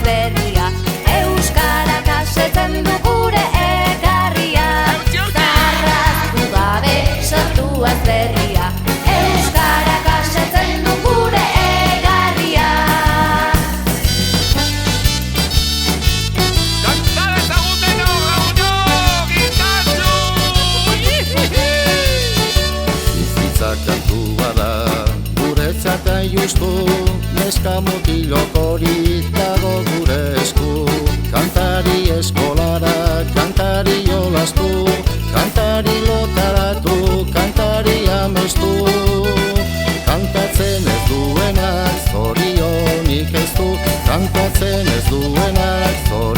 berria, euskarak asetzen du gure egarria. Zarraztu gabe sortuaz berria, euskarak asetzen du gure egarria. Kantua da, guretzat hain justu, neska mutilok hori dago gure esku. Kantari eskolara, kantari jolastu, kantari lotaratu, kantari amestu. Kantatzen ez duenak zorionik ez du, kantatzen ez duenak zorionik